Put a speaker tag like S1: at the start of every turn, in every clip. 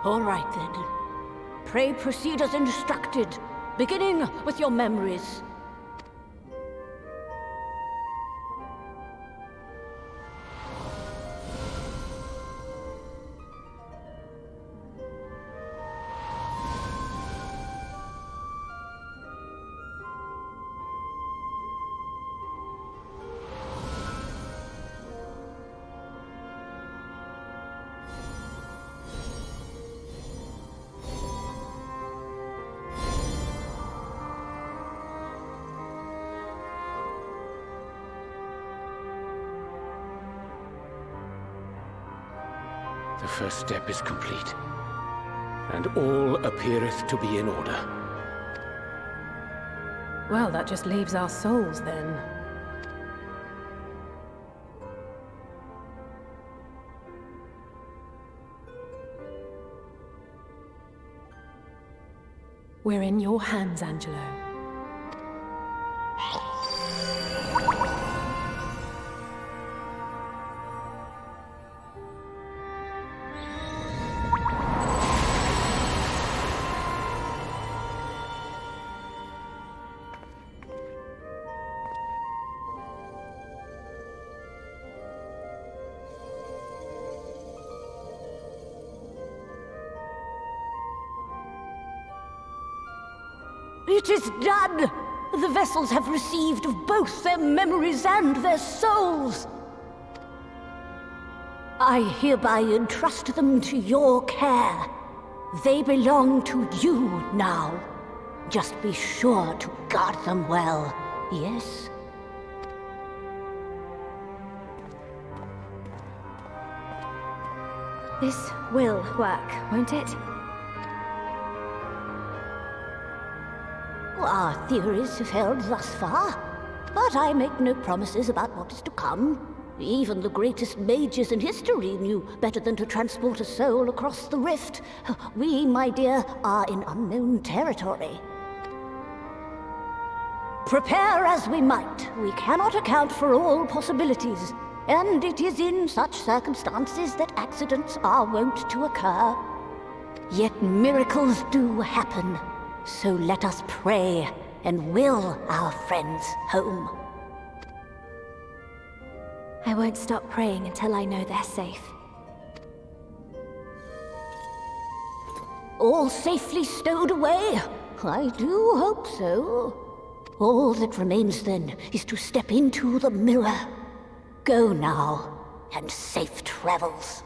S1: All right, then. Pray proceed as instructed, beginning with your memories.
S2: The first step is complete, and all appeareth to be in order.
S3: Well, that just leaves our souls, then. We're in your hands, Angelo.
S1: It is done! The vessels have received of both their memories and their souls. I hereby entrust them to your care. They belong to you now. Just be sure to guard them well, yes?
S4: This will work, won't it?
S1: Our theories have held thus far, but I make no promises about what is to come. Even the greatest mages in history knew better than to transport a soul across the rift. We, my dear, are in unknown territory. Prepare as we might, we cannot account for all possibilities, and it is in such circumstances that accidents are wont to occur. Yet miracles do happen. So let us pray and will our friends home.
S4: I won't stop praying until I know they're safe.
S1: All safely stowed away? I do hope so. All that remains then is to step into the mirror. Go now, and safe travels.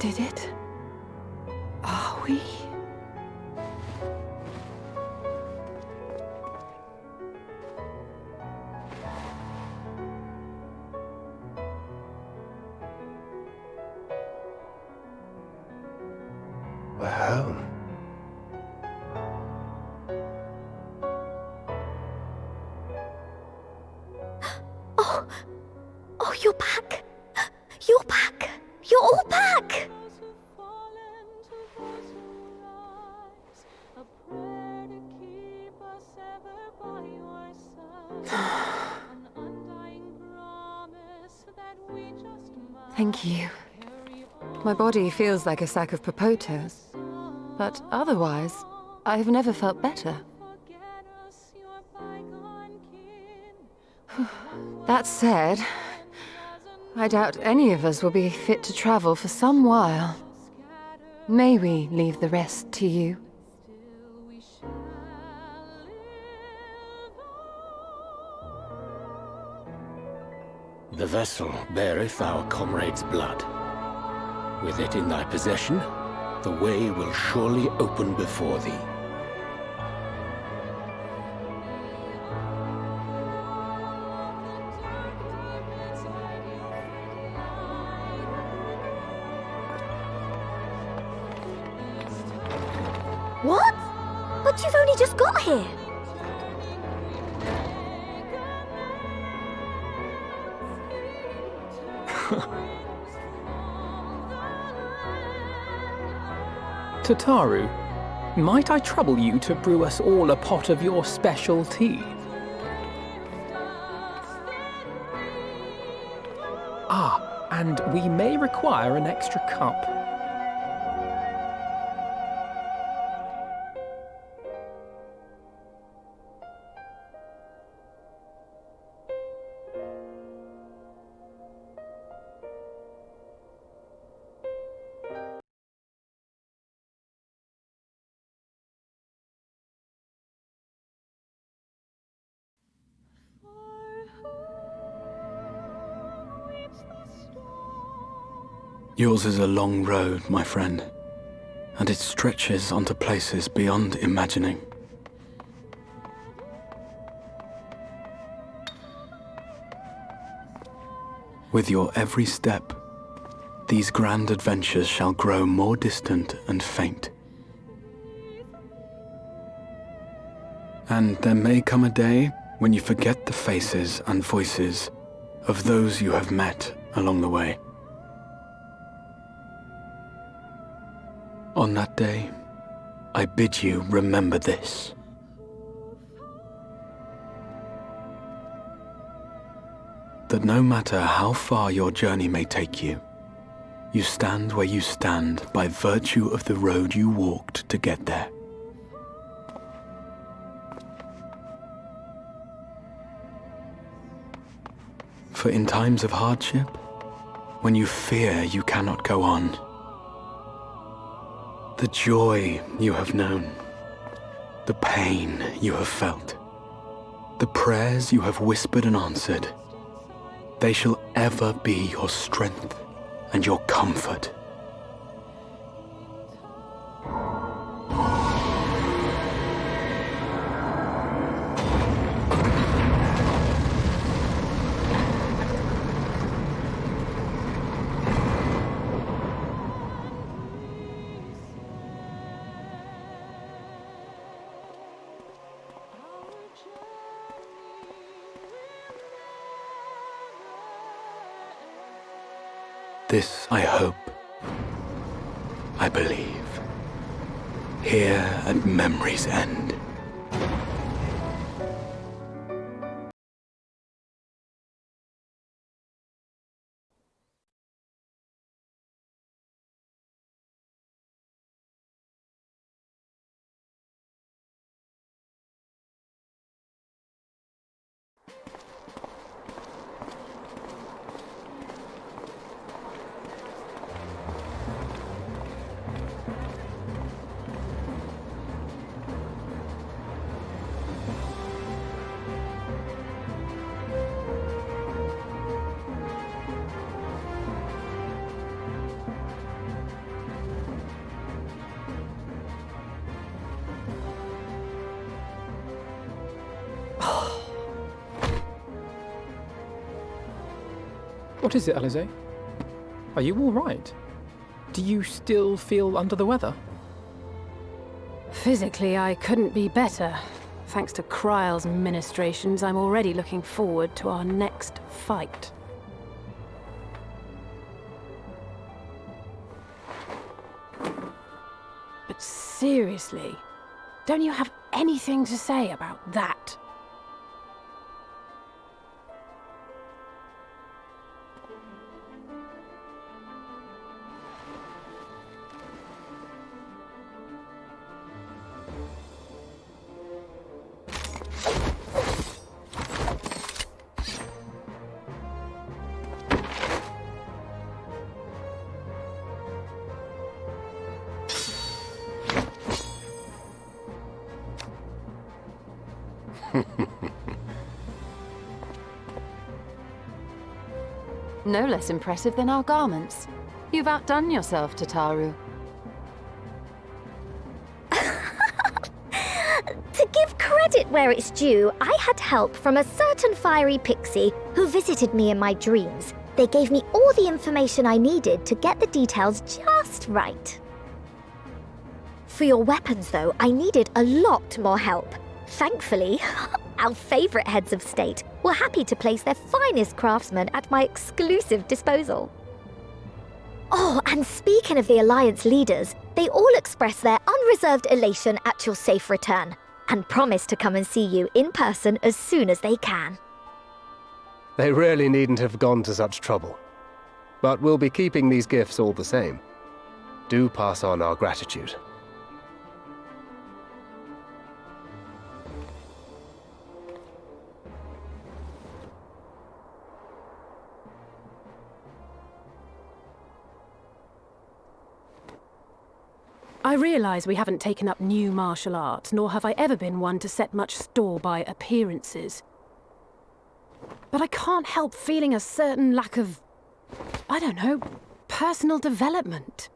S3: did it? Are we?
S5: We're home.
S4: Oh, you're back! You're back! You're all back!
S6: Thank you. My body feels like a sack of potatoes, but otherwise, I've never felt better. That said, I doubt any of us will be fit to travel for some while. May we leave the rest to you?
S2: The vessel beareth our comrade's blood. With it in thy possession, the way will surely open before thee.
S4: What? But you've only just got here!
S7: Tataru, might I trouble you to brew us all a pot of your special tea? Ah, and we may require an extra cup.
S8: Yours is a long road, my friend, and it stretches onto places beyond imagining. With your every step, these grand adventures shall grow more distant and faint. And there may come a day when you forget the faces and voices of those you have met along the way. On that day, I bid you remember this. That no matter how far your journey may take you, you stand where you stand by virtue of the road you walked to get there. For in times of hardship, when you fear you cannot go on, the joy you have known, the pain you have felt, the prayers you have whispered and answered, they shall ever be your strength and your comfort. This I hope, I believe, here at memory's end.
S7: What is it, Alize? Are you all right? Do you still feel under the weather?
S3: Physically, I couldn't be better. Thanks to Kryle's ministrations, I'm already looking forward to our next fight. But seriously, don't you have anything to say about that?
S6: No less impressive than our garments. You've outdone yourself, Tataru.
S4: To give credit where it's due, I had help from a certain fiery pixie who visited me in my dreams. They gave me all the information I needed to get the details just right. For your weapons, though, I needed a lot more help. Thankfully, our favourite heads of state were happy to place their finest craftsmen at my exclusive disposal. Oh, and speaking of the Alliance leaders, they all expressed their unreserved elation at your safe return, and promise to come and see you in person as soon as they can.
S5: They really needn't have gone to such trouble. But we'll be keeping these gifts all the same. Do pass on our gratitude.
S3: I realise we haven't taken up new martial arts, nor have I ever been one to set much store by appearances. But I can't help feeling a certain lack of, I don't know, personal development.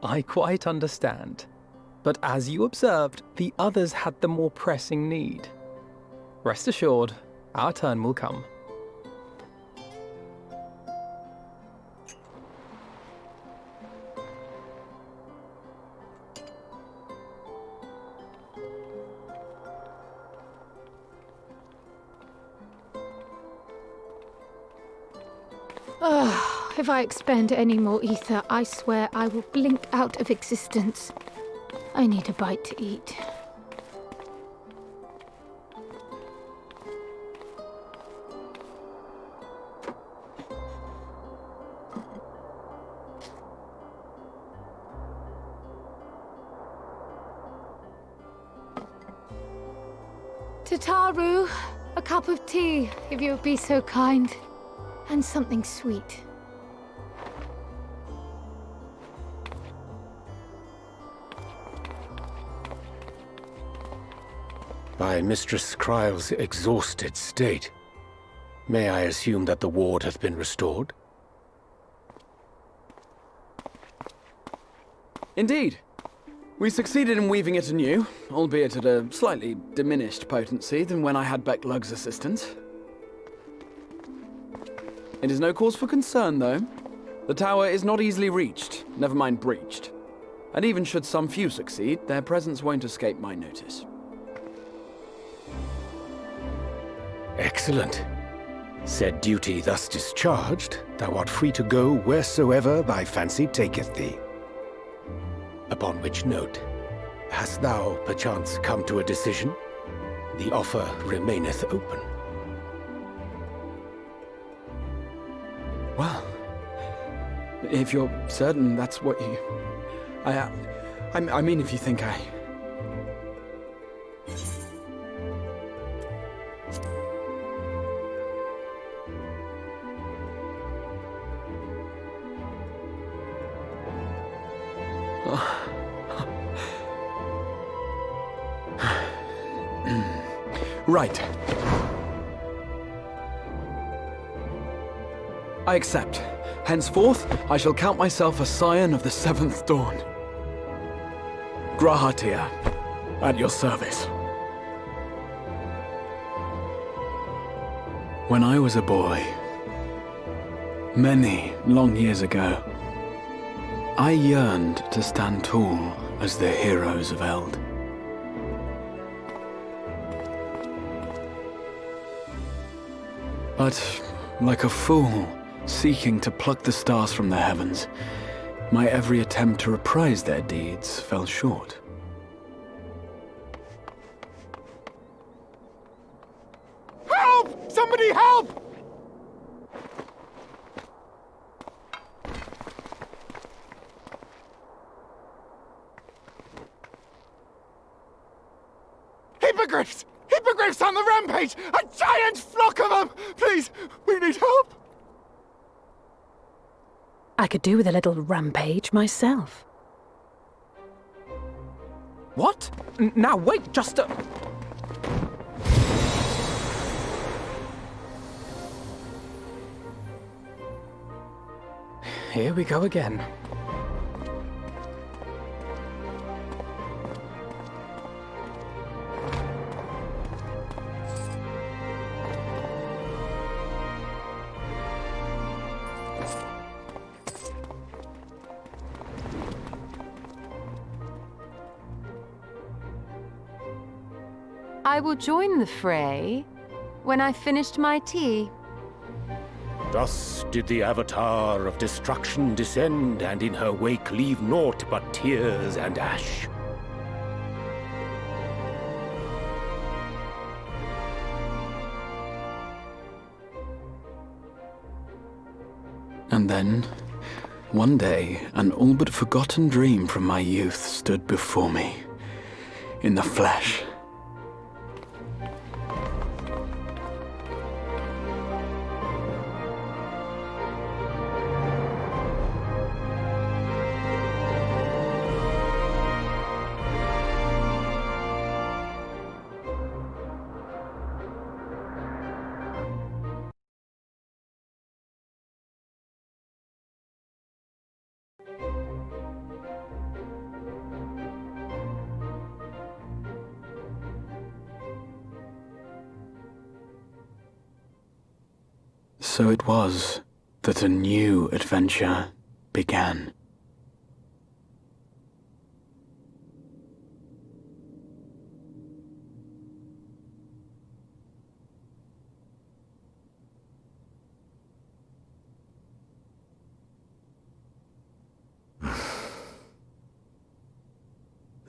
S7: I quite understand. But as you observed, the others had the more pressing need. Rest assured, our turn will come.
S9: If I expend any more ether, I swear I will blink out of existence. I need a bite to eat. Tataru, a cup of tea, if you would be so kind. And something sweet.
S2: By Mistress Kryle's exhausted state, may I assume that the ward has been restored?
S10: Indeed. We succeeded in weaving it anew, albeit at a slightly diminished potency than when I had Becklug's assistance. It is no cause for concern, though. The tower is not easily reached, never mind breached. And even should some few succeed, their presence won't escape my notice.
S2: Excellent. Said duty thus discharged, thou art free to go wheresoever thy fancy taketh thee. Upon which note, hast thou perchance come to a decision? The offer remaineth open.
S10: Well, if you're certain that's what you... I mean, if you think I... Right. I accept. Henceforth, I shall count myself a scion of the Seventh Dawn. Grahatia, at your service.
S8: When I was a boy, many long years ago, I yearned to stand tall as the heroes of Eld. But, like a fool seeking to pluck the stars from the heavens, my every attempt to reprise their deeds fell short.
S11: Help! Somebody help! Hippogriffs! Hippogriffs on the rampage! A giant flock of them! Please, we need help!
S3: I could do with a little rampage myself.
S7: What? Now wait just a... Here we go again.
S6: I will join the fray when I've finished my tea.
S2: Thus did the Avatar of Destruction descend, and in her wake leave naught but tears and ash.
S8: And then, one day, an all but forgotten dream from my youth stood before me, in the flesh. So it was that a new adventure began.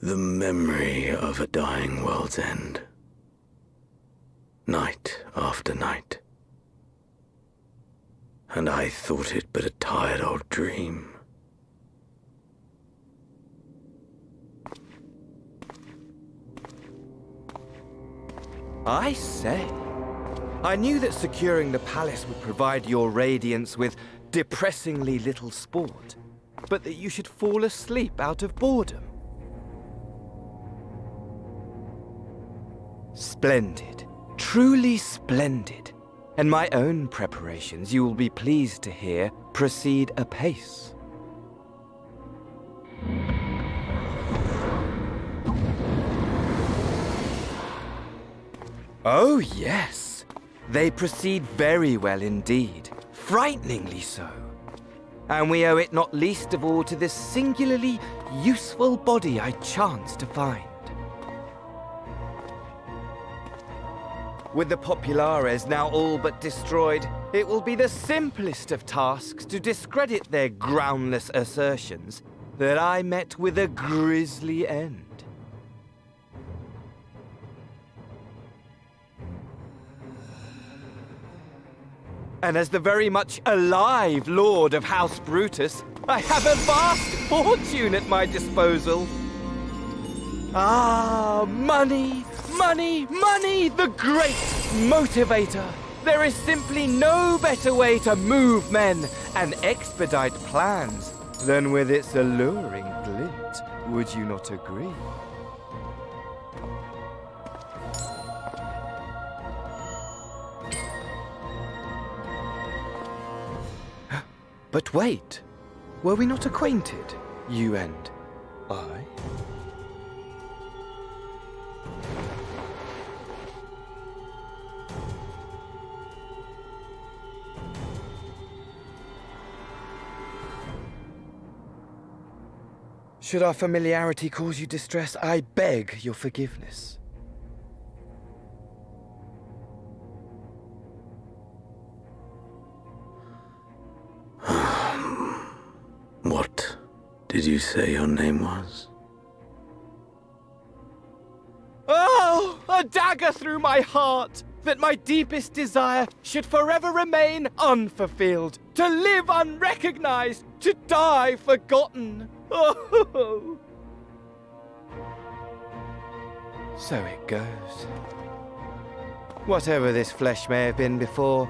S2: The memory of a dying world's end. Night after night. And I thought it but a tired old dream.
S11: I say, I knew that securing the palace would provide your radiance with depressingly little sport, but that you should fall asleep out of boredom. Splendid. Truly splendid. And my own preparations, you will be pleased to hear, proceed apace. Oh, yes. They proceed very well indeed. Frighteningly so. And we owe it not least of all to this singularly useful body I chanced to find. With the Populares now all but destroyed, it will be the simplest of tasks to discredit their groundless assertions that I met with a grisly end. And as the very much alive Lord of House Brutus, I have a vast fortune at my disposal. Ah, money! Money, money, the great motivator. There is simply no better way to move men and expedite plans than with its alluring glint. Would you not agree? But wait, were we not acquainted, you and I? Should our familiarity cause you distress, I beg your forgiveness.
S8: What did you say your name was?
S11: Oh, a dagger through my heart! That my deepest desire should forever remain unfulfilled, to live unrecognized, to die forgotten. Oh. So it goes. Whatever this flesh may have been before,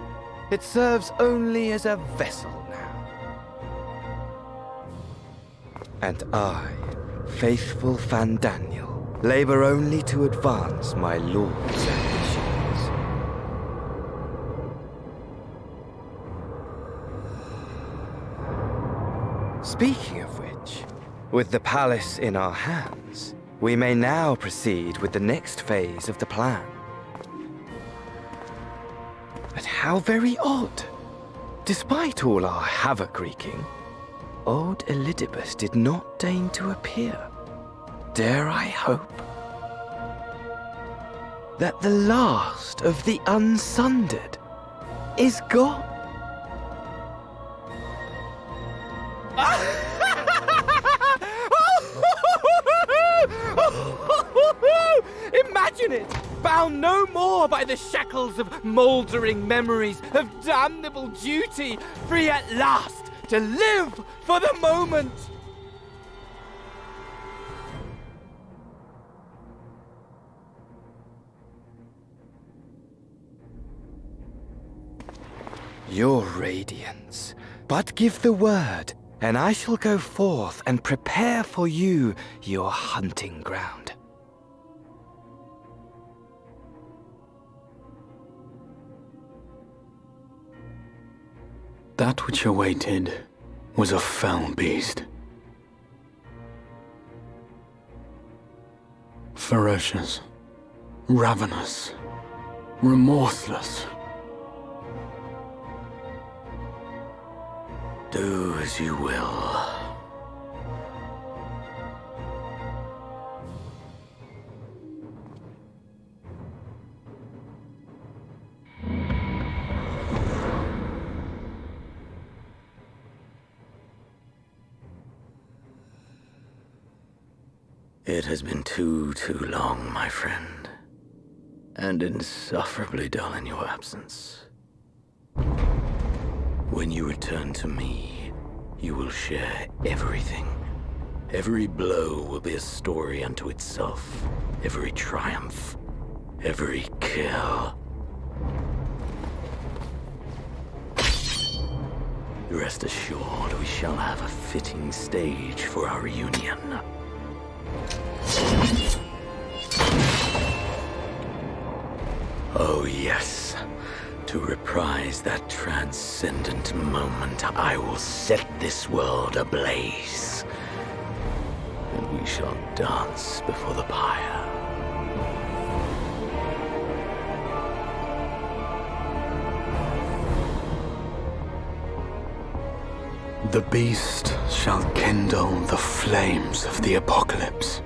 S11: it serves only as a vessel now. And I, faithful Fandaniel, labor only to advance my lord's ambitions. Speaking of which, with the palace in our hands, we may now proceed with the next phase of the plan. But how very odd. Despite all our havoc-wreaking, old Elidibus did not deign to appear. Dare I hope that the last of the unsundered is gone? Imagine it! Bound no more by the shackles of mouldering memories of damnable duty, free at last to live for the moment! Your radiance, but give the word, and I shall go forth and prepare for you your hunting ground.
S8: That which awaited was a fell beast. Ferocious, ravenous, remorseless. Do as you will. It has been too long, my friend, and insufferably dull in your absence. When you return to me, you will share everything. Every blow will be a story unto itself. Every triumph, every kill. Rest assured, we shall have a fitting stage for our reunion. Oh yes, to reprise that transcendent moment, I will set this world ablaze. And we shall dance before the pyre. The beast shall kindle the flames of the apocalypse.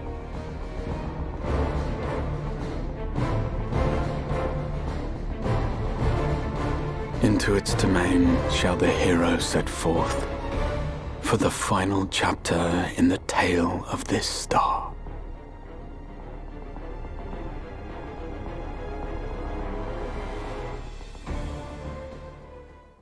S8: Into its domain shall the hero set forth for the final chapter in the tale of this star.